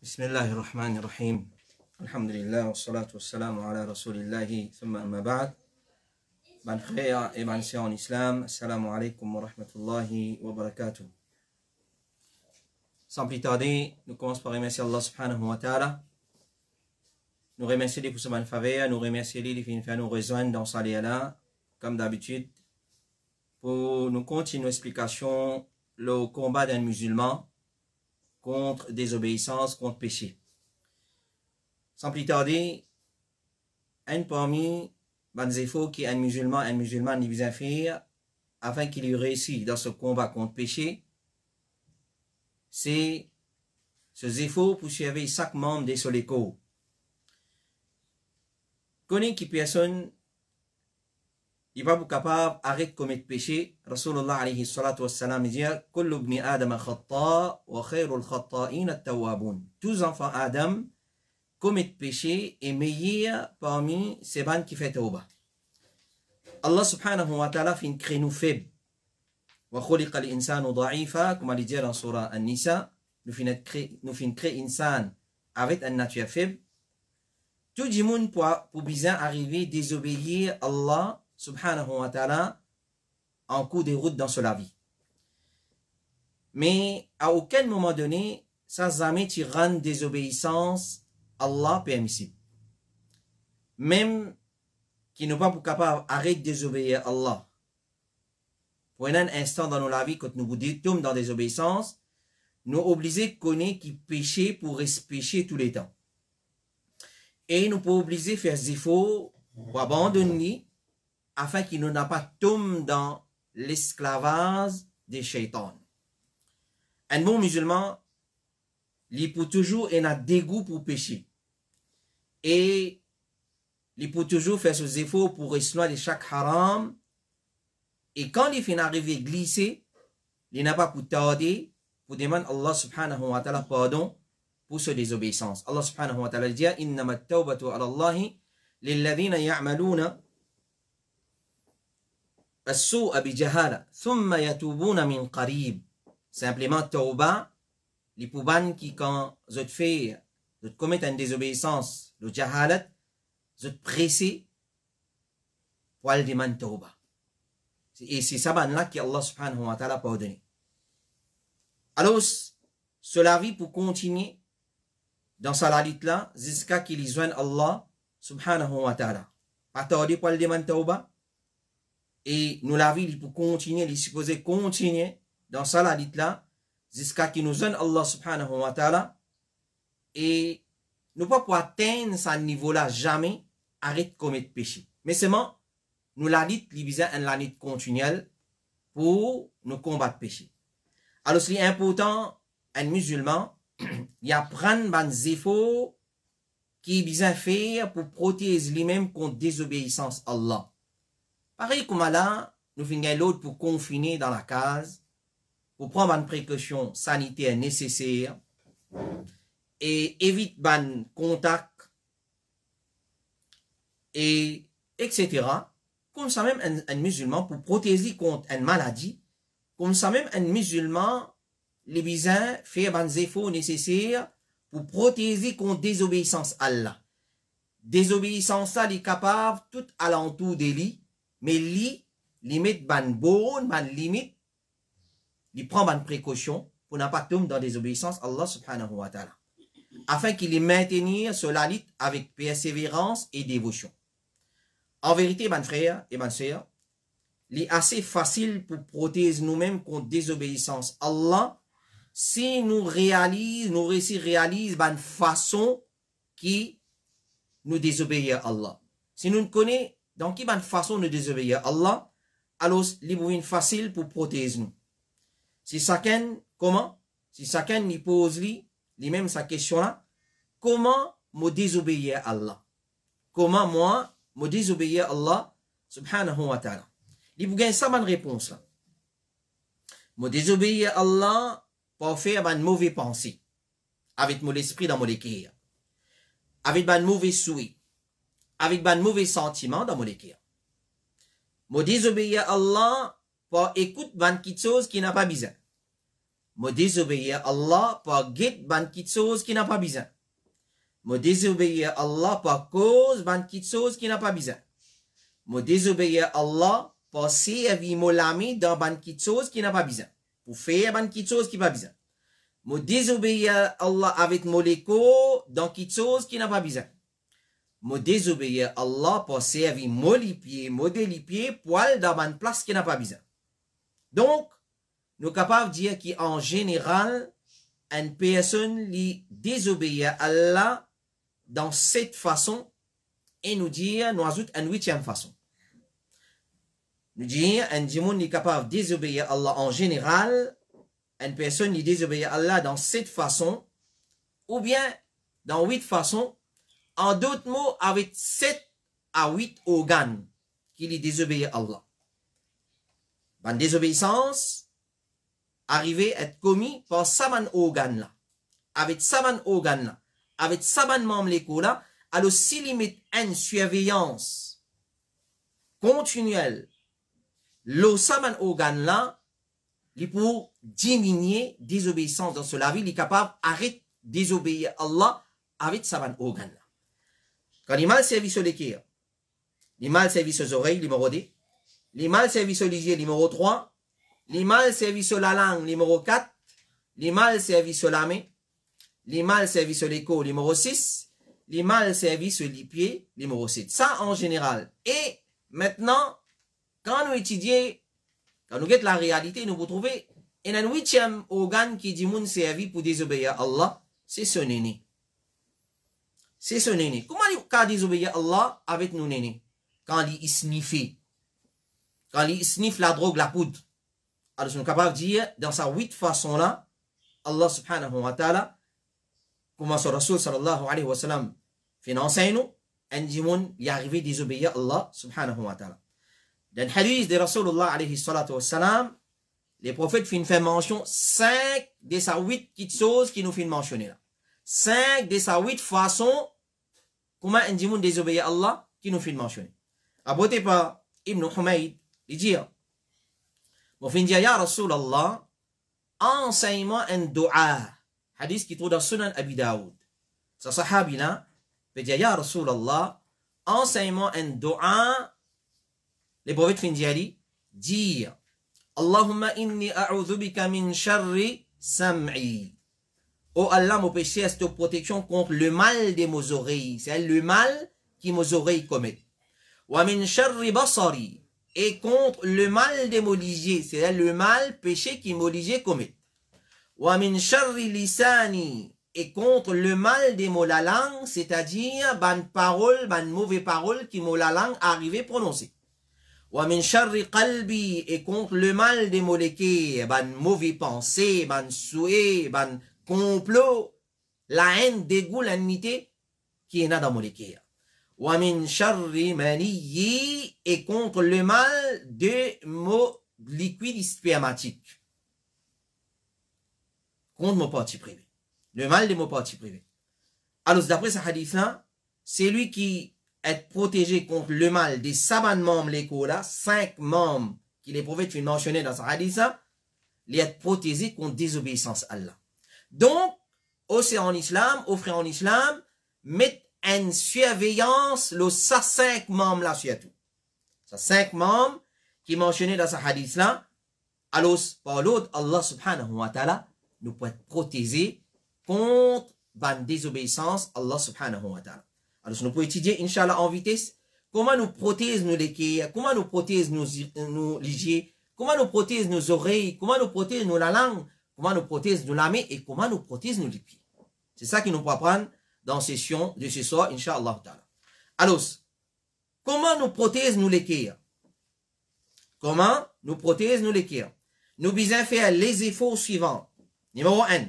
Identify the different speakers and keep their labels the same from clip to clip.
Speaker 1: بسم الله الرحمن الرحيم الحمد لله والصلاة والسلام على رسول الله ثم أما بعد. Mes frères et mes sœurs en islam, assalamu alaikum wa rahmatullahi wa barakatuh. Sans plus tarder, nous commençons par remercier Allah subhanahu wa ta'ala. Nous remercier pour sa bonne faveur, nous remercier les filles qui nous rejoignent dans sa là, comme d'habitude, pour nous continuer l'explication, le combat d'un musulman contre désobéissance, contre péché. Sans plus tarder, un parmi les efforts qu'un musulman n'y vise à faire afin qu'il réussisse dans ce combat contre péché, c'est ce efforts pour servir chaque membre de son école. Connaît qui personne il va pas capable d'arrêter de commettre péché. Rasulullah alayhi salatu wassalam dit kullu ibn adam khata wa khairul khata'in at-tawwabun. Tous enfants Adam commettent péché et meilleur parmi ces bandes qui fait tawba. Allah subhanahu wa ta'ala fin crée nous faibles. Wa khuliqa al-insanu da'ifa, comme il dit dans surah An-Nisa, nous fin créer insan avec une nature faible. Tout le monde pour bien arriver à désobéir à Allah subhanahu wa ta'ala en cours de route dans la vie. Mais à aucun moment donné, ça jamais tu rends désobéissance à Allah permissible. Même qui n'est pas capable d'arrêter de désobéir à Allah. Pour un instant dans la vie, quand nous vous tombons dans désobéissance, nous obligés de connaître qui péché pour pécher tous les temps. Et nous pouvons obliger de faire des efforts pour abandonner afin qu'il ne n'a pas tombé dans l'esclavage des shaitans. Un bon musulman, il peut toujours avoir un dégoût pour pécher. Et il peut toujours faire ses efforts pour rester de chaque haram. Et quand il finit d'arriver à glisser, il n'a pas pour tarder pour demander à Allah subhanahu wa ta'ala pardon pour sa désobéissance. Allah subhanahu wa ta'ala dit innama at-tawbatu ala Allahi lilladhina ya'maluna as-su'a bi jahala thumma yatubuna min qarib. Simplement tawba les pouban qui quand vous fait de commettre une désobéissance, le jahalat, vous pressé pour aller demander tawba. Et c'est ça là que Allah subhanahu wa ta'ala pardonné. Alors cela vie pour continuer dans sa lalite là jusqu'à qu'il joigne Allah subhanahu wa ta'ala. Pas tarder pour aller demander tawba. Et nous la vie pour continuer, il est supposé continuer dans sa lalite là jusqu'à qu'il nous joigne Allah subhanahu wa ta'ala. Et nous pas pour atteindre ce niveau là jamais arrêter de commettre péché. Mais seulement nous la lit libisa un la lit continuelle pour nous combattre péché. Alors c'est important un musulman il apprend des efforts qui bien faire pour protéger lui-même contre désobéissance à Allah. Pareil comme là, nous finissons l'autre pour confiner dans la case, pour prendre une précaution sanitaire nécessaire et éviter ban contact et etc. Comme ça même un musulman pour protéger contre une maladie, comme ça même un musulman les bisins faire des efforts nécessaires pour protéger contre désobéissance à Allah. Désobéissance ça est capable tout alentour de lui, mais lui limite ban bonne ban limite, il prend ban précaution pour ne pas tomber dans désobéissance à Allah subhanahu wa ta'ala, afin qu'il les maintenir sur la lutte avec persévérance et dévotion. En vérité, mes frères et mes sœurs, il est assez facile pour protéger nous-mêmes contre désobéissance à Allah si nous réussissons une façon qui nous désobéir à Allah. Si nous connaissons dans quelle façon nous désobéir à Allah, alors il est facile pour protéger nous. Si chacun, comment? Si chacun nous pose lui-même sa question là, comment me désobéir à Allah? Comment moi me désobéir à Allah subhanahu wa ta'ala? Il vous gagne ça bonne réponse là. Me désobéir à Allah pour faire une mauvaise pensée, avec mon esprit dans mon cœur, avec un mauvais souhait, avec un mauvais sentiment dans mon cœur. Me désobéir à Allah pour écouter une petite chose qui n'a pas besoin. me désobéir à Allah par guide ban quelque chose qui n'a pas besoin. Me désobéir à Allah par cause ban quelque chose qui n'a pas besoin. Me désobéir à Allah par servir mon ami dans ban quelque chose qui n'a pas besoin. Pour faire ban quelque chose qui n'a pas besoin. Me désobéir à Allah avec mon écho dans quelque chose qui n'a pas besoin. Me désobéir à Allah pour servir mon pied, poil dans ban place qui n'a pas besoin. Donc, nous sommes capables de dire qu'en général, une personne lui désobéit à Allah dans cette façon et nous dire, nous ajoutons une huitième façon. Nous dire, un démon est capable de désobéir à Allah en général, une personne lui désobéit à Allah dans cette façon, ou bien dans 8 façons, en d'autres mots, avec 7 à 8 organes qui lui désobéissent à Allah. La désobéissance arrivé à être commis par saban organe là. Avec saban organe là, avec saban membre là, alors si limite une surveillance continuelle, le saban organe là, il pour diminuer désobéissance dans cela vie, il est capable d'arrêter désobéir à Allah avec saban organe là. Quand il mal servi sur les cœurs, il mal servi sur les oreilles, numéro 2, il mal servi sur les yeux, numéro 3, les mal servis sur la langue, numéro 4. Les mal servis sur la main. Les mal servis sur l'écho, numéro 6. Les mal servis sur les pieds, numéro 7. Ça, en général. Et maintenant, quand nous étudions, quand nous guettons la réalité, nous vous trouvez, il y a un 8e organe qui dit moun servi pour désobéir à Allah, c'est son aîné. C'est son aîné. Comment il peut désobéir à Allah avec nos aînés? Quand il sniffe. Quand il sniffe la drogue, la poudre. Alors, nous sommes capables de dire, dans sa 8 façons-là, Allah subhanahu wa ta'ala, comment son Rasul sallallahu alayhi wa sallam fait enseigner nous, un démon y arrivé désobéir à Allah subhanahu wa ta'ala. Dans le hadith de Rasulullah alayhi salatu wa salam, les prophètes font une mention 5 de sa 8 petites choses qui nous font mentionner là. 5 de sa 8 façons, comment un démon désobéir à Allah qui nous font mentionner. Apporté par Ibn Humayd, il dit, Mon fin dire, Ya Rasulallah, enseigne-moi un dua. Hadith qui trouve dans Sunan Abi Daoud. Ce sahabi-là peut dire, Ya Rasulallah, enseigne-moi un dua. Les prophètes fin dire, Allahumma inni a'udhu bika min sharri sam'i. Oh Allah, mon péché est de protection contre le mal de mes oreilles. C'est le mal que mes oreilles commettent. Wa min sharri basari. Et contre le mal de mon c'est le mal, péché qui mon commet. Wa min sharri lisani. Et contre le mal de mon langue, c'est-à-dire ban parole, ban mauvais parole qui mon langue arrivé prononcer. Wa min sharri qalbi. Et contre le mal de mon ban mauvais pensée, ban souhait, ban complot, la haine, dégoût, l'ennemité qui est là dans mon cœur. Wa min sharri maniyi, et contre le mal de mon liquide spermatique. Contre mon parti privé. Le mal de mon parti privé. Alors, d'après ce hadith-là, c'est lui qui est protégé contre le mal des saban membres l'écho là, 5 membres qui les prophètes font mentionner dans ce hadith-là, il est protégé contre désobéissance à Allah. Donc, au frère en islam, mettre une surveillance, ça 5 membres là surtout. Ça 5 membres qui mentionnés dans ce hadith là, alors par l'autre, Allah subhanahu wa ta'ala nous peut être protégé contre la désobéissance Allah subhanahu wa ta'ala. Alors nous pouvons étudier, Inch'Allah, en vitesse, comment nous protéger nos léquilles, comment nous protéger nos ligiers, comment nous protéger nos oreilles, comment nous protéger nos langues, comment nous protéger nos mains et comment nous protéger nos pieds. C'est ça qui nous peut apprendre dans la session de ce soir, Inch'Allah. Alors, comment nous protéger nos léquilles? Comment nous protéger nos léquilles? Nous devons faire les efforts suivants. Numéro 1.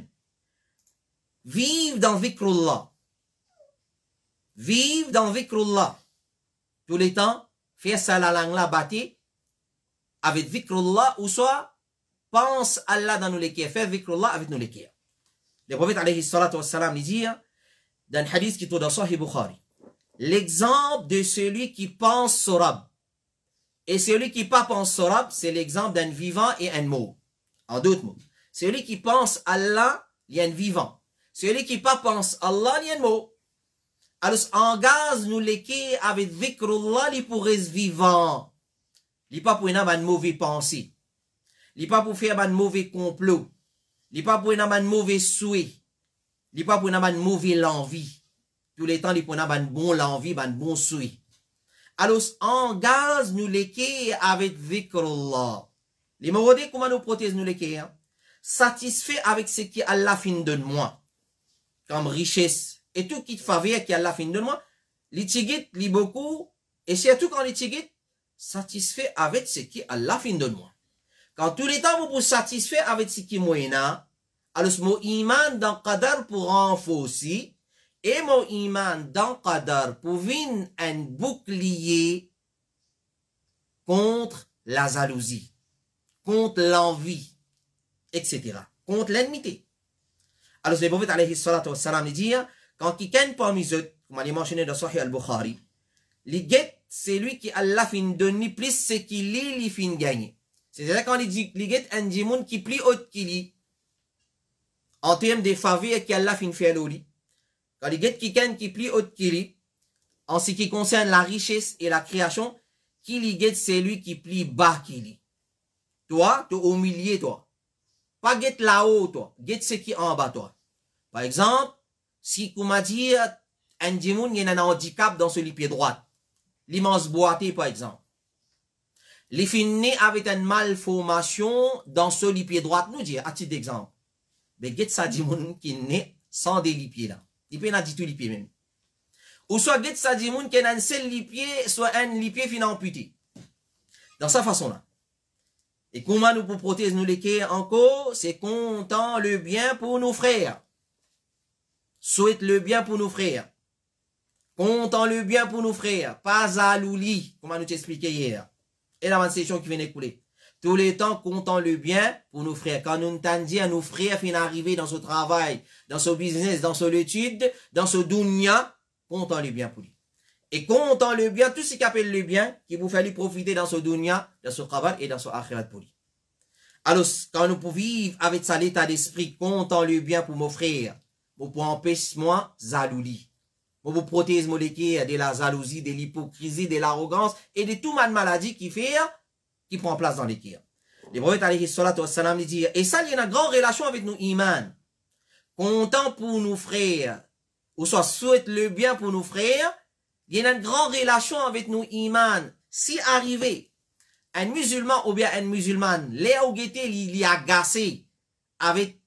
Speaker 1: Vivre dans Zikrullah. Vivre dans Zikrullah. Tous les temps, faire ça la langue là, bâtir avec Zikrullah ou soit pense Allah dans nos léquilles. Faire Zikrullah avec nos léquilles. Le prophète alayhi salatu wassalam dit dans le hadith qui est dans Sahih Bukhari, l'exemple de celui qui pense Sorab et celui qui pas pense Sorab, c'est l'exemple d'un vivant et un mot. En d'autres mots, Celui qui pense Allah, il y a un vivant. Celui qui pas pense Allah, il y a un mot. Alors, en gaz, nous l'équé avec dhikrullah, il pourrait être vivant. Il pas pour une mauvaise pensée. Il pas pour faire un mauvais complot. Il pas pour une mauvais souhait. Il pas pour une mauvaise envie. Tous les temps, il pour une bonne envie, un bon souhait. Alors, en gaz, nous l'équé avec dhikrullah. Les mots comment nous protège nous l'équé, hein? Satisfait avec ce qui Allah fin de moi. Comme richesse. Et tout qui te faveur qui Allah fin de moi. L'itigit, li beaucoup. Et surtout quand l'itigit, satisfait avec ce qui Allah fin de moi. Quand tous les temps vous vous satisfait avec ce qui moyena, alors ce mot iman dans qadar pour renforcer, et mot iman dans qadar pour venir un bouclier contre la jalousie, contre l'envie, etc. Contre l'ennemi. Alors le prophète alayhi salatu wassalam dit, quand quelqu'un parmi eux, comme il est mentionné dans Sahih al-Bukhari, c'est lui qui Allah fin donner plus ce qu'il lit, il fin gagner. C'est-à-dire quand il dit, il get un djimoun qui plie haute qu'il lit, en termes de faveur qui Allah fin fait l'oli. Quand il get quelqu'un qui plie haute qu'il lit, en ce qui concerne la richesse et la création, qui li get c'est lui qui plie bas qu'il lit. Toi, tu es au milieu, toi. Pas get là-haut, toi. Get ce qui est en bas, toi. Par exemple, si, comme a dit, un djimoun, il y a un handicap dans ce pied droit. L'immense boité, par exemple. Les finés avec une malformation dans ce pied droit, nous dire, à titre d'exemple. Mais get ça djimoun qui naît sans des lipieds là. Il peut en dire tout lipier même. Ou soit get ça djimoun qui a un seul lipier, soit un lipier fin amputé. Dans sa façon là. Et comment nous pour protéger nous les encore, c'est content le bien pour nos frères. Souhaite le bien pour nos frères. Content le bien pour nos frères. Pas à l'ouli, comme nous t'expliqué hier. Et la session qui vient d'écouler. Tous les temps, content le bien pour nos frères. Quand nous t'en dit à nos frères fin arriver dans ce travail, dans ce business, dans ce étude, dans ce dunya, content le bien pour lui. Et content le bien, tout ce qui appelle le bien, qui vous fait lui profiter dans ce dunya, dans ce travail et dans ce akhirat pour lui. Alors, quand nous pouvons vivre avec ça l'état d'esprit, content le bien pour nos frères, pour empêcher moi, zalouli. Pour vous protéger de la jalousie, de l'hypocrisie, de l'arrogance et de toute maladie qui prend place dans l'équerre. Le prophète alayhi salatu wassalam dit, et ça, il y a une grande relation avec nous iman. Content pour nos frères, ou soit souhaite le bien pour nos frères, il y a une grande relation avec nous iman. Si arrivé, un musulman ou bien une musulmane, Léa ou Guété, il est agacé avec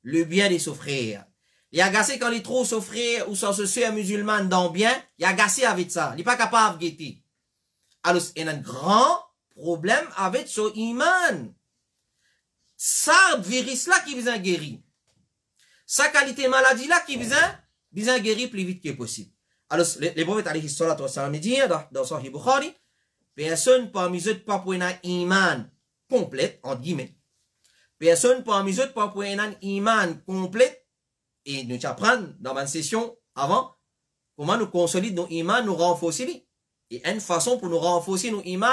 Speaker 1: le bien de ses frères. Il est agacé quand il trouve son frère ou son soeur musulmane dans bien, il est agacé avec ça. Il n'est pas capable de guetter. Alors, il y a un grand problème avec son iman. Ça, virus là qui vient guérir. Sa qualité maladie là qui vient guérir plus vite que possible. Alors, les prophètes alayhi salatu wassalam dit dans Sahih Bukhari, personne parmi eux pas pour un iman complète, entre guillemets. Personne parmi eux pas pour un iman complète. Et nous apprendre dans ma session avant comment nous consolider nos imans, nous renforcer. Et une façon pour nous renforcer nos imans,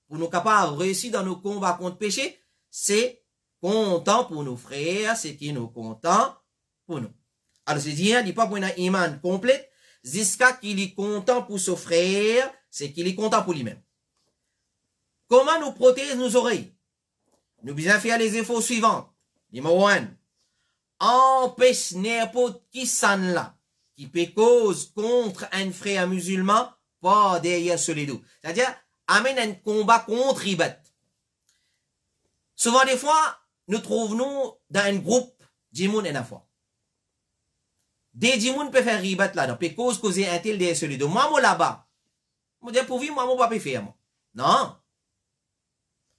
Speaker 1: pour nous capables de réussir dans nos combats contre le péché, c'est content pour nos frères, c'est qui nous content pour nous. Alors c'est dire, il dit pas pour un iman complet, jusqu'à qu'il est content pour son frère, c'est qu'il est content pour lui-même. Comment nous protéger nos oreilles? Nous devons faire les efforts suivants. Numéro 1. Empêche n'importe qui s'en là, qui peut cause contre un frère musulman, pas derrière sur les dos. C'est-à-dire, amène un combat contre Ibat. Souvent des fois, nous trouvons dans un groupe, Djimoun et Nafwa. Des Djimoun peuvent faire Ibat là, peut causer un tel derrière sur les dos. Moi, là-bas, je dis pour vivre, moi, je ne peux pas faire. Non.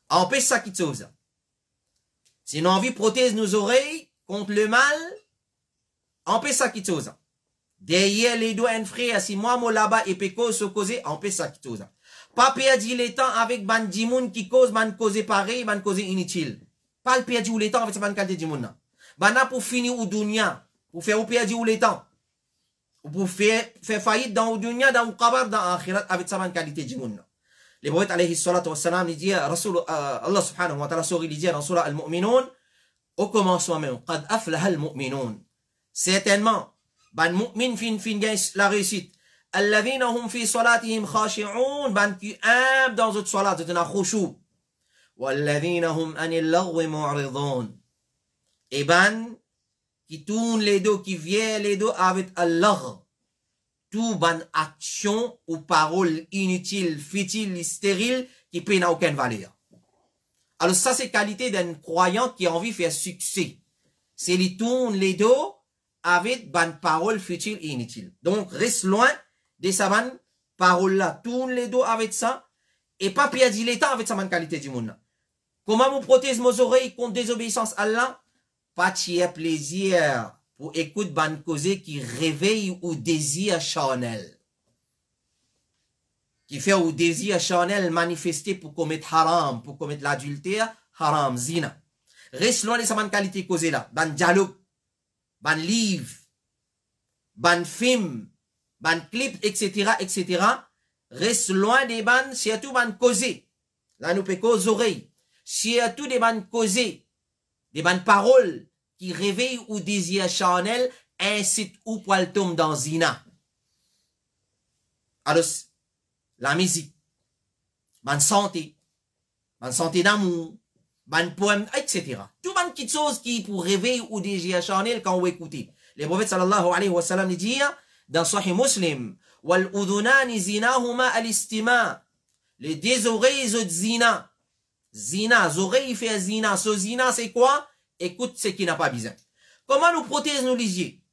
Speaker 1: Empêche ça qui te sauve. Sinon, envie protège nos oreilles, contre le mal, empêche ça qui chose. Derrière les doigts un frère, si moi là-bas et peut causer, empêche ça qui chose. Pas perdre le temps avec ban djimoun qui cause pareil, ban cause inutile. Pas le perdre le temps avec ce ban qualité djimoun. Bana pour finir au dunya, pour faire ou perdre le temps. Ou pour faire faillite dans le dunya, dans le kabar, dans l'akhirat avec sa ban qualité djimoun. Le prophète alayhi salatu wassalam, il dit, Allah subhanahu wa ta'ala, il dit dans surah al-mu'minun, au commencement même, qad aflaha al-mu'minun. Certainement, ban mu'min fin la réussite. Alladhina hum fi salatihim khashi'un, ban qui aiment dans votre salat, c'est un khushu. Walladhina hum anil lagwi mu'ridun. Et ban qui tourne les dos, qui vient les dos avec Allah. Tout ban action ou parole inutile, futile, stérile, qui peut n'a aucune valeur. Alors ça, c'est qualité d'un croyant qui a envie de faire succès. C'est lui tourne les dos avec ban parole futile et inutile. Donc, reste loin de sa ban parole là. Tourne les dos avec ça et pas perdre le temps avec sa ban qualité du monde. Comment vous protège mes oreilles contre désobéissance à Allah? Pas de plaisir pour écouter ban cause qui réveille ou désir charnel. Qui fait ou désir charnel manifester pour commettre haram, pour commettre l'adultère, haram, zina. Reste loin de sa ban qualité causée là. Ban dialogue, ban livre, ban film, ban clip, etc., etc. Reste loin des ban, surtout ban causé. Là, nous pécons aux oreilles. Surtout des ban causés, des ban paroles qui réveillent ou désir charnel, incite ou poil tombe dans zina. Alors, la musique, ban santé d'amour, ban poème, etc. Tout ban petites choses qui pour réveiller ou désir charnel quand vous écoutez. Le prophète sallallahu alayhi wa sallam dit dans Sahih Muslim, wal udhunani zinahuma al-istima. Les deux oreilles de zina. Zina, les oreilles fait zina. Ce zina c'est quoi? Écoute ce qui n'a pas besoin. Comment nous protéger nos lisiers?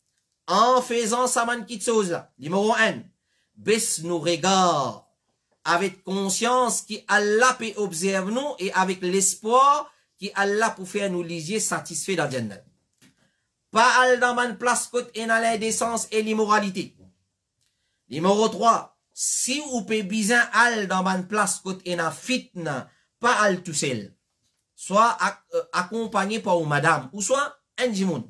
Speaker 1: En faisant ça man petites choses là. Numéro 1, baisse nos regards avec conscience qui Allah peut observer nous et avec l'espoir qui Allah pour faire nous lisier satisfaits dans le Jannah. Pas al dans une place côte et dans l'indécence et l'immoralité. Numéro 3, si vous pouvez bien al dans une place côte et dans fitna, pas al tout seul. Soit accompagné par une madame, ou soit un djimoun.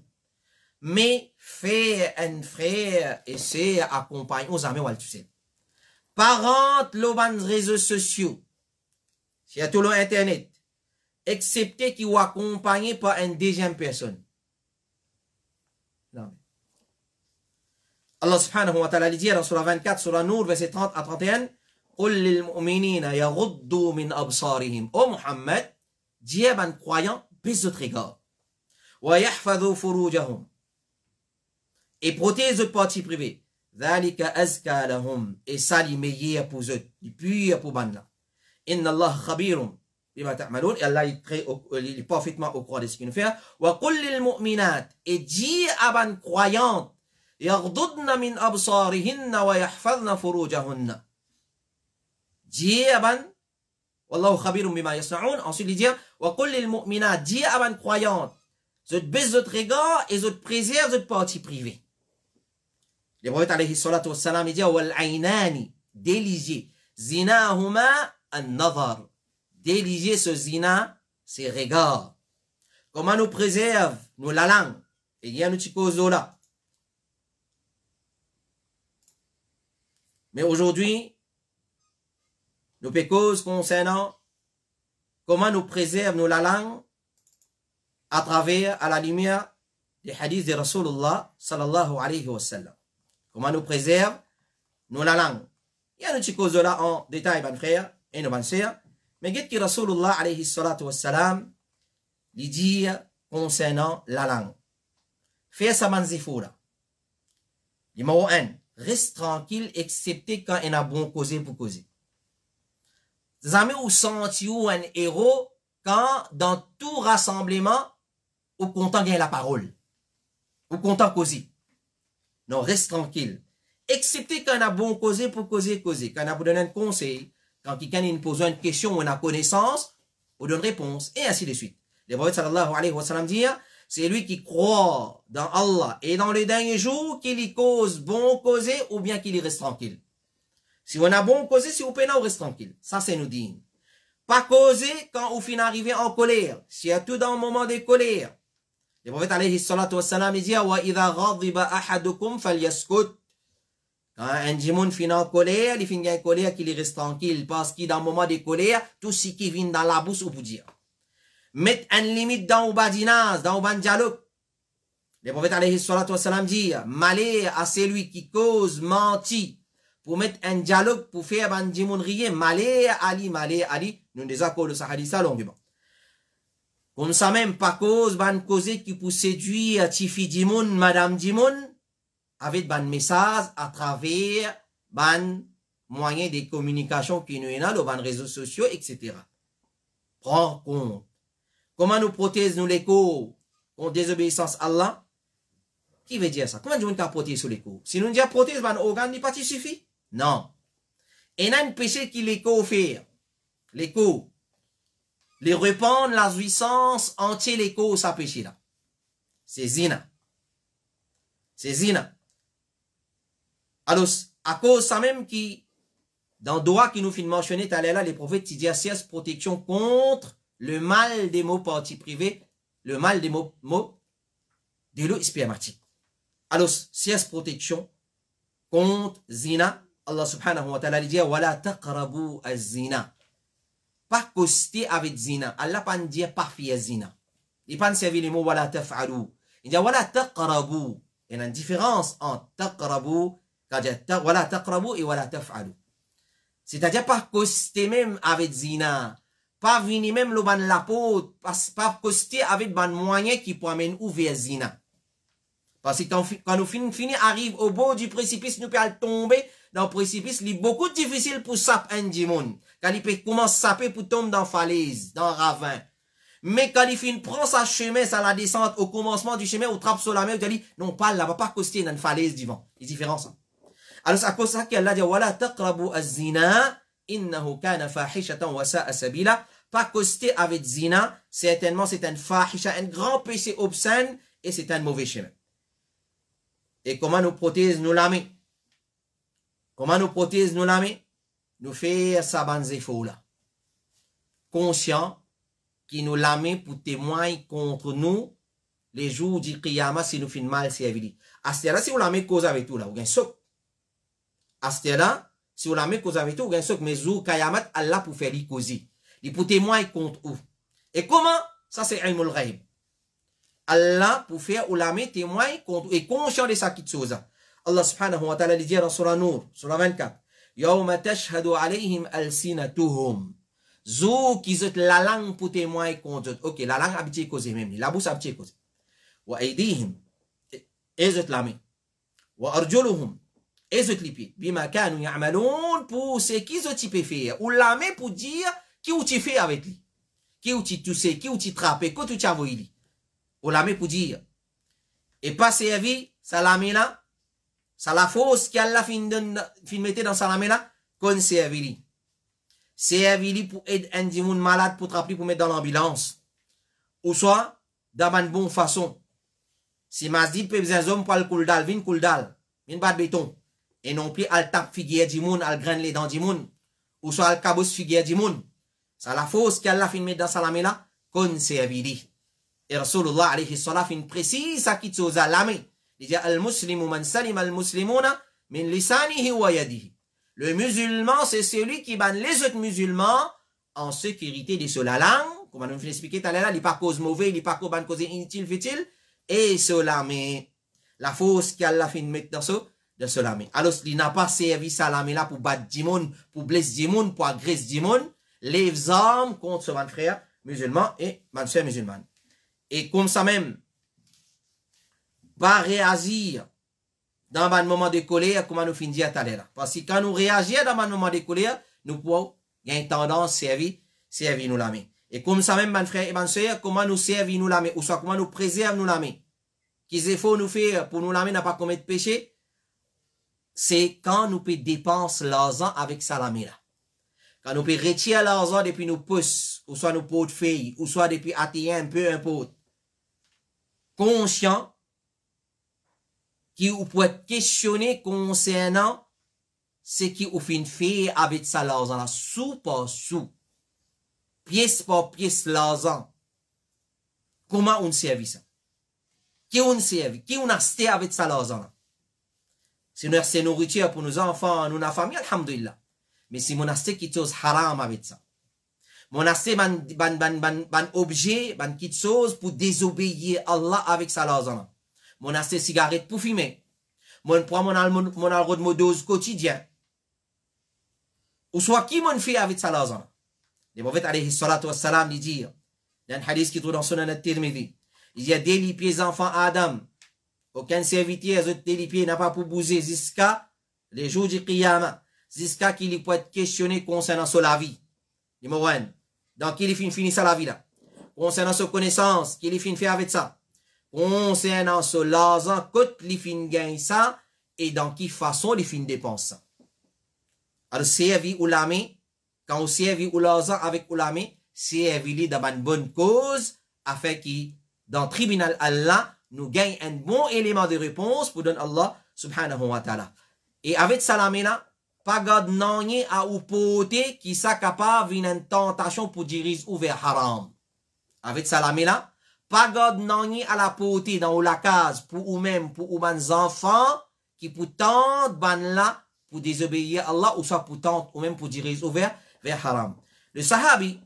Speaker 1: Mais faire un frère et c'est accompagner aux amis ou al tout seul. Parents, les réseaux sociaux, surtout l'internet, excepté qui ou accompagné par une deuxième personne. Non. Allah subhanahu wa ta'ala dit dans surah 24, surah Nour, verset 30 à 31, قُلْ لِلْمُؤْمِنِينَ يَغُضُّوا مِنْ أَبْصَارِهِمْ. Ô Muhammad, dis à un croyant, baisse votre regard. وَيَحْفَظُوا فُرُوجَهُمْ. Et protège votre partie privée. ذَلِكَ أَزْكَى لَهُمْ. Et ça, il est meilleur pour eux. Il est plus pour eux. إِنَّ اللَّهَ خَبِيرٌ بِمَا تَعْمَلُونَ. Et Allah il est parfaitement au courant de ce qu'il nous fait. وَقُلْ لِلْمُؤْمِنَاتِ. Et dis à un croyant, يَغْضُضْنَ مِنْ أَبْصَارِهِنَّ وَيَحْفَظْنَ فُرُوجَهُنَّ. Dis à un Wallahu khabirun bima yasna'un. Ensuite, il dit وَقُلْ لِلْمُؤْمِنَاتِ. Dis à un croyant, je baisse votre regard et je préserve votre partie privée. Le prophète alayhi salatu wassalam, il dit وَالْعَيْنَانِ. Déliger. Zinahuma an-nazar. Déliger ce zina, c'est regard. Comment nous préserve nous la langue? Et il y a nous cause là. Mais aujourd'hui, nous pécoses concernant comment nous préserve nous la langue à travers, à la lumière des hadiths de Rasulullah sallallahu alayhi wa sallam. Comment nous préserve nous la langue. Il y a une cause là en détail, mes frères et nos sœurs. Mais qu'est-ce que Rasulullah alayhi salatu wa sallam lui dit concernant la langue? Fais sa manzifou là. Numéro 1, reste tranquille, excepté quand il a bon causé pour causer. Jamais ou senti ou un héros quand dans tout rassemblement, ou content gagner la parole. Ou content causer. Non, reste tranquille. Excepté quand on a bon causé pour causer. Quand on a pour donner un conseil, quand quelqu'un nous pose une question ou on a connaissance, on donne réponse, et ainsi de suite. Le prophète sallallahu alayhi wa sallam dit, c'est lui qui croit dans Allah et dans les derniers jours qu'il y cause bon causer ou bien qu'il y reste tranquille. Si on a bon causé, si on peut on reste tranquille. Ça, c'est nous dire. Pas causer quand on finit arrivé en colère. Surtout dans le moment de colère. Le prophète alayhi salatu wassalam, il dit, wa idha ghadiba ahadukum falyaskut. Quand un djimoun finit en colère, il finit en colère qu'il reste tranquille. Parce qu'il dans le moment de colère, tout ce qui vient dans la bouche, on peut dire. mettre une limite dans le badinage, dans le dialogue. Le prophète alayhi salatu wassalam dit, malheur à celui qui cause menti pour mettre un dialogue pour faire ban dimoun rier, malheur Ali, nous des accords de sa hadith longuement. Comme ça même, pas cause ban cause qui pour séduire Tifi dimoun, madame dimoun, avec ban message à travers ban moyens de communication qui nous ont, ban réseaux sociaux, etc. Prends compte. Comment nous protège nous l'écho contre désobéissance à Allah? Qui veut dire ça? Comment nous peut protéger sur l'écho? Si nous disons protéger ban organe, il pas suffit? Non. Et il y a un péché qui l'écho fait. L'écho. Les répandre la jouissance entière l'écho, ça péché là. C'est zina. C'est zina. Alors, à cause ça même qui, dans le droit qui nous fait mentionner, là, les prophètes disent protection contre le mal des mots parties privées, le mal des mots de l'eau spermatique. Alors, c'est protection contre zina. Allah subhanahu wa ta'ala dit wala taqrabu az-zina. Pas coster avec zina. Allah pas dire pas faire zina. Il pas servir les mots wala taf'alu. Il dit wala taqrabu. Il y a une différence entre taqrabu, wala taqrabu et wala taf'alu. C'est-à-dire pas coster même avec zina. Pas venir même le ban la peau, pas coster avec ban moyen qui peut amener ouvert zina. Parce que quand nous finissons, arrive au bout du précipice, nous pouvons tomber dans le précipice, il est beaucoup difficile pour saper un dimon. Quand il peut commencer à saper pour tomber dans la falaise, dans le ravin. Mais quand il finit, prend sa chemin, ça la descente, au commencement du chemin, ou trappe sur la mer, il dit, non, pas là, va pas coster dans une falaise du vent. C'est différent, ça. Alors, c'est à cause de ça qu'Allah dit, wala taqrabu az-zina, innahu kana fahishatan wa sa'a sabila. Pas coster avec zina, certainement, c'est un fahisha, un grand péché obscène, et c'est un mauvais chemin. Et comment nous protège nous la main? Comment nous protège nous la main? Nous faire sa banze faux là. Conscient qui nous la main pour témoigner contre nous les jours du qiyamah si nous faisons mal servi. À ce là si vous la main cause avec tout là, vous gagnez soc. À ce là si vous la main cause avec tout, vous gagnez soc. Mais jour qiyamah Allah pour faire les causer. Il pour témoigner contre vous. Et comment? Ça c'est ilmul ghaib. Allah pour faire ulama témoin contre et conscient de ça qui chose. Allah subhanahu wa ta'ala dit dans surah Nur, surah 24, Yawma tashhadu alayhim alsinatuhum. Zou qui zot la langue pour témoin contre eux. Ok, la langue habituée cause même, la bouche habituée cause. Wa aydihim, et zot la main. Wa arjuluhum, et zot les pieds. Bima kanu ya'maloun pour ce qu'ils ont typé faire. Ou la main pour dire qui ou tu fait avec lui. Qui ou tu toussé, qui ou tu trappé, qui ou tu as lui. Ou la pour dire. Et pas servi, ça la met là. Ça la fausse qui a la fin mettre dans ça la met là. Qu'on servi. Servi pour aider un dimoun malade pour trapper pour mettre dans l'ambulance. Ou soit, dans une bonne façon. Si ma dit, peut besoin d'homme pour le couldal, vin couldal. Vin pas de béton. Et non plus, al tap figure dimoun, al graine les dents dimoun. Ou soit, al cabos figure dimoun. Ça la fausse qui a la fin mettre dans ça la met là. Qu'on servi. Et Rasulullah alayhi salam fin précise ça qui chose à l'âme. Il dit al-muslimu man salim al-muslimuna min lisanihi wa yadihi. Le musulman c'est celui qui ban les autres musulmans en sécurité de la langue. Comme on nous expliqué tout à l'heure, il n'est pas cause mauvais, il n'est pas cause inutile, fait-il. Et cela mais la force qu'Allah fin mettre dans ce de cela mais. Alors il n'a pas servi ça l'âme là pour battre du monde, pour blesser du monde, pour agresser du monde. Les armes contre ce man frère musulman et man soeur musulmane. Et comme ça même, pas réagir dans un moment de colère, comme nous finissons tout à l'heure. Parce que quand nous réagissons dans un moment de colère, nous pouvons gagner tendance à servir nous la main. Et comme ça même, mon frère et ma soeur, comment nous servir nous la main, ou soit comment nous préserver nous la main. Qu'est-ce qu'il faut nous faire pour nous la main, n'a pas commettre péché? C'est quand nous pouvons dépenser l'argent avec ça la main là. Quand nous pouvons retirer l'argent depuis nos pouces, ou soit nos pots de feuilles, ou soit depuis attirer un peu un pot. Conscient, qui ou peut être questionné concernant ce qui ou fin fait avec ça l'argent là, sous par sous, pièce par pièce l'argent. Comment on servi ça? Qui on servi? Qui on a acheté avec ça l'argent là? C'est nourriture pour nos enfants, nos familles, alhamdulillah. Mais si mon acheté qui chose haram avec ça. Mon assez ban objet, ban kit chose pour désobéir Allah avec sa lazana. Mon assez cigarette pour fumer. Mon prend mon alro de dose quotidien. Ou soit qui mon fait avec sa lazana. Le prophète alayhi salatu wassalam dit dire, il y a un hadith qui trouve dans Sunan al-Tirmidhi. Il y a des pieds enfants Adam. Aucun serviteur des pieds n'a pas pour bouger jusqu'à les jours du Qiyamah. Jusqu'à qu'il peut être questionné concernant la vie. Numéro 1. Donc, il finit ça la vie là. Concernant sa connaissance, qu'il finit avec ça. Concernant ce l'argent, quand il finit gagne ça, et dans quelle façon il finit dépense ça. Alors, servir ou l'ami, quand on servit ou l'argent avec ou l'ami, servir dans une bonne cause, afin qu'il, dans le tribunal Allah, nous gagne un bon élément de réponse pour donner Allah subhanahu wa ta'ala. Et avec salamé là, pas garde non à ou poter qui sa capable d'une tentation pour diriger ouvert haram. Avec salamé là, pas garde non à la poter dans la case pour ou même pour ou ban enfants qui pour tenter ban là pour désobéir à Allah ou soit pour tenter ou même pour diriger ouvert vers haram. Le sahabi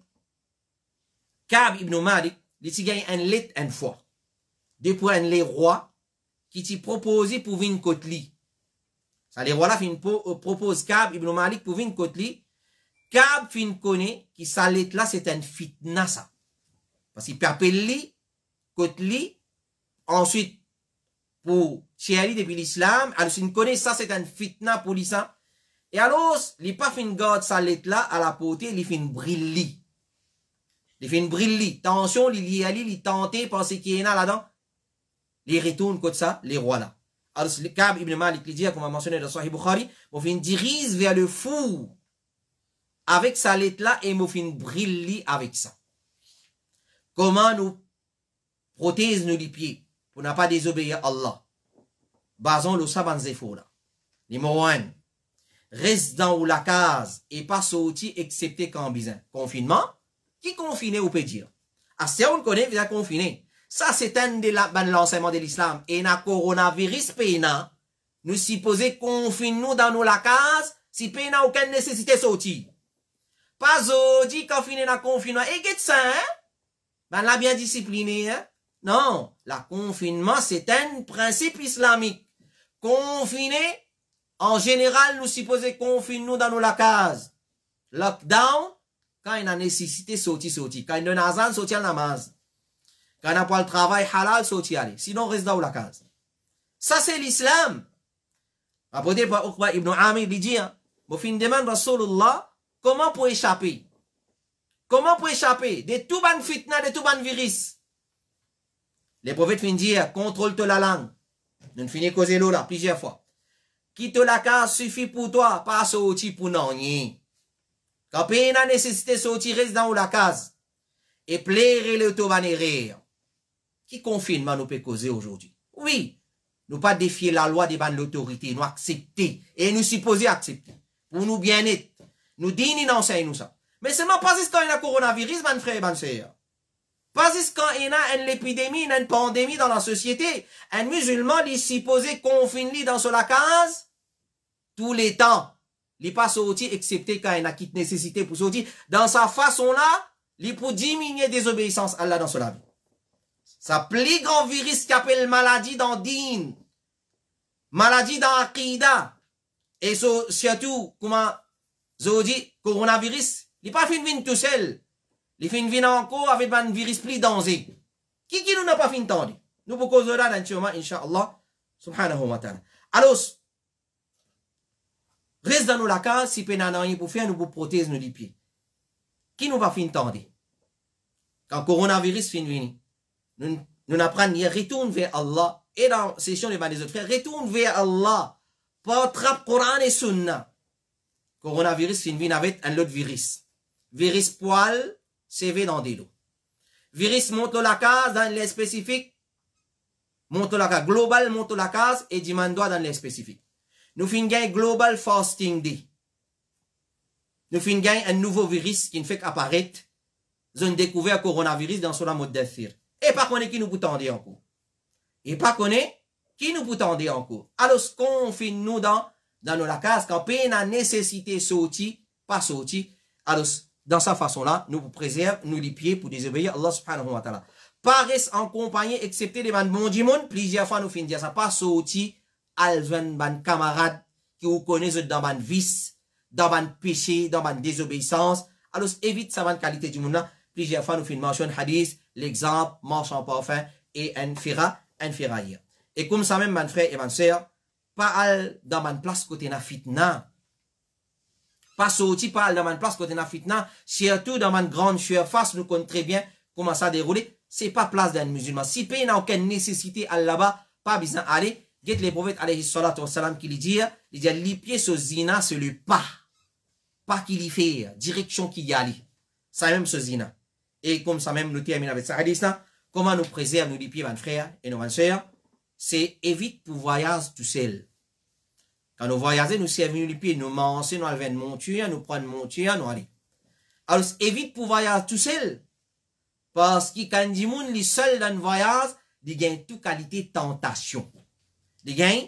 Speaker 1: Ka'b ibn Malik, il gagne un lit une fois. Depuis un les rois qui t'y proposé pour venir côté. Ça, les rois là propose Ka'b ibn Malik pour venir côté. Ka'b fin connaît qui sa lettre là c'est un fitna ça. Parce qu'il peut appeler côté ensuite pour chérir depuis l'islam. Alors s'il connaît ça c'est un fitna pour l'islam. Et alors, il pas fin garde sa lettre là à la portée, il fin briller. Il fin briller. Tension, il y aller, il tenter penser qu'il y en a là-dedans. Il retourne comme ça, les rois là. Alors, le Ka'b ibn Malik, il dit, comme on a mentionné dans Sahih Bukhari, on fait une dirige vers le fou avec sa lettre là et on fait une brille avec ça. Comment nous prothèse nos pieds pour ne pas désobéir à Allah? Basons le saban zéfo là. Numéro 1. Reste dans la case et pas sorti excepté quand besoin. Confinement? Qui confiné ou peut dire? Ah, si on connaît, vous êtes confiné. Ça, c'est un de l'enseignement de l'islam. Et na coronavirus, pena, nous supposons confiner nous dans la case, si pena aucune nécessité sortie. Pas dit confiner dans confinement. Et qu'est-ce ça, hein? Ben, là, bien discipliné, hein? Non. La confinement, c'est un principe islamique. Confiner, en général, nous supposons confiner nous dans la case. Lockdown, quand il y a nécessité sortie. Quand il y a une azan, sortir la namaz. Quand on n'a pas le travail halal, sorti aller. Sinon, reste dans la case. Ça, c'est l'islam. Rapporté par Uqba ibn Amir, il dit, mon fin demande Rasulullah, comment pour échapper? Comment pour échapper de tout ban fitna, de tout ban virus? Les prophètes finissent dire, contrôle-toi la langue. Nous finissons causer l'eau là, plusieurs fois. Quitte la case suffit pour toi, pas sortir pour non. Quand il y a nécessité sortir, reste dans la case. Et plaire le tovanerer. Qui confinement nous peut causer aujourd'hui? Oui, nous pas défier la loi de l'autorité, nous accepter et nous supposer accepter. Pour nous bien-être. Nous disons, nous enseignons nous ça. Mais seulement pas juste quand il y a un coronavirus, mon frère et ma soeur. Pas juste quand il y a une épidémie, une pandémie dans la société. Un musulman, il est supposé confiner dans la case tous les temps. Il n'est pas sorti, excepté quand il y a une nécessité pour sortir. Dans sa façon-là, il peut diminuer désobéissance à Allah dans cela. Sa plus grand virus qui appelle maladie dans din, maladie dans Aqida, et surtout, comment, je dis, coronavirus, il n'est pas fin de venir tout seul. Il fin de venir encore avec un virus plus danger. Qui nous n'a pas fin de temps? Nous pouvons causer là, Inch'Allah, subhanahu wa ta'ala. Alors, reste dans la case, si peine rien pour faire, nous pour protéger nos pieds. Qui nous va fin de temps? Quand coronavirus fin de venir, nous apprenons, retourne vers Allah. Et dans la session des autres frères, retourne vers Allah. Pas trappe Coran et Sunna. Coronavirus fin de venir avec un autre virus. Virus poil, CV dans des lots. Virus monte la case dans les spécifiques. Monte la case. Global monte la case et demande dans les spécifiques. Nous finissons Global Fasting Day. Nous finissons un nouveau virus qui ne fait qu'apparaître. Ils ont découvert coronavirus dans son mode d'affaire. Et pas connaît qui nous peut tendre encore. Et pas connaît qui nous peut tendre encore. Alors, confine nous dans la case, quand peine a nécessité sorti, pas sorti. Alors, dans sa façon-là, nous préserve, nous les pieds pour désobéir Allah subhanahu wa ta'ala. Pas reste en compagnie, excepté les bons du monde, plusieurs fois nous finissons dire ça, pas sorti, alven ban camarade, qui vous connaissent dans ban vice, dans ban péché, dans ban désobéissance. Alors, évite sa bonne qualité du monde là. Plusieurs fois nous finissons mentionner hadith, l'exemple, marche en parfum, et un firaïr. Et comme ça même, mon frère et ma soeur, pas al dans ma place côté na fitna. Pas sorti, pas al dans ma place côté na fitna. Surtout dans ma grande surface, nous connaissons très bien comment ça déroule. C'est pas place d'un musulman. Si pays n'a aucune nécessité à là-bas, pas besoin d'aller. Get les prophètes alayhi salatu wassalam qui lui disent, les pieds sur zina, c'est le pas. Pas qu'il y fait, direction qu'il y a. Ça même ce zina. Et comme ça même, nous terminons avec ça hadith là. Comment nous préserve nos pieds, mon frère et nos soeurs, c'est évite pour voyager tout seul. Quand nous voyageons, nous servons les pieds, nous mangons, nous allons monture, nous prenons monture, nous allons. Alors, évite pour voyager tout seul. Parce que quand il y les seuls dans le voyage, ils gagnent toute qualité tentation. Ils gagnent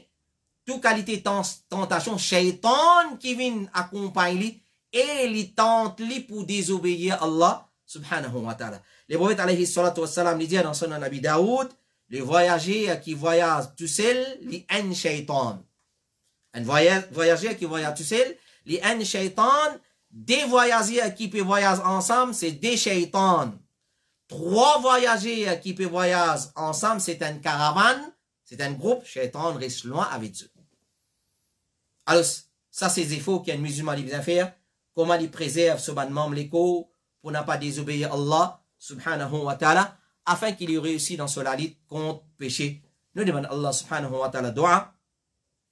Speaker 1: toute qualité tentation. Shaitan qui vient accompagner et les tente pour désobéir à Allah subhanahu wa ta'ala. Les prophètes alayhi salatu wassalam lui disent dans son Nabi Daoud, le voyager qui voyage tout seul, li un shaitan. Un voyager qui voyage tout seul, li un shaitan. Des voyageurs qui peuvent voyager ensemble, c'est des shaitans. 3 voyageurs qui peuvent voyager ensemble, c'est une caravane, c'est un groupe, shaitan reste loin avec eux. Alors, ça c'est des efforts qu'un musulman doit faire. Comment il préserve ce membre l'écho pour ne pas désobéir à Allah subhanahu wa ta'ala, afin qu'il y réussisse dans cela lutte contre le péché. Nous demandons Allah subhanahu wa ta'ala dua,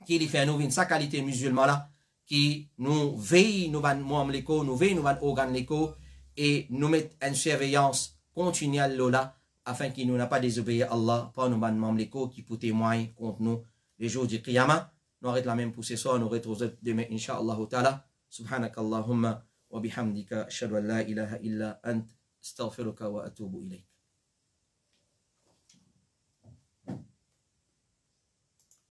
Speaker 1: qu'il fait nous sa qualité musulman là, qui nous veille, nous membre l'écho, nous veille, nous organes l'écho, et nous met en surveillance continuelle là, afin qu'il nous n'a pas désobéi à Allah, par nous membres l'écho qui peut témoigner contre nous les jours du Qiyamah. Nous arrêtons la même pour ce soir, nous retrouvons demain, Inch'Allah ta'ala. Subhanakallahumma wa bihamdika, ashhadu an la ilaha illa ant, astaghfiruka wa atubu ilayk.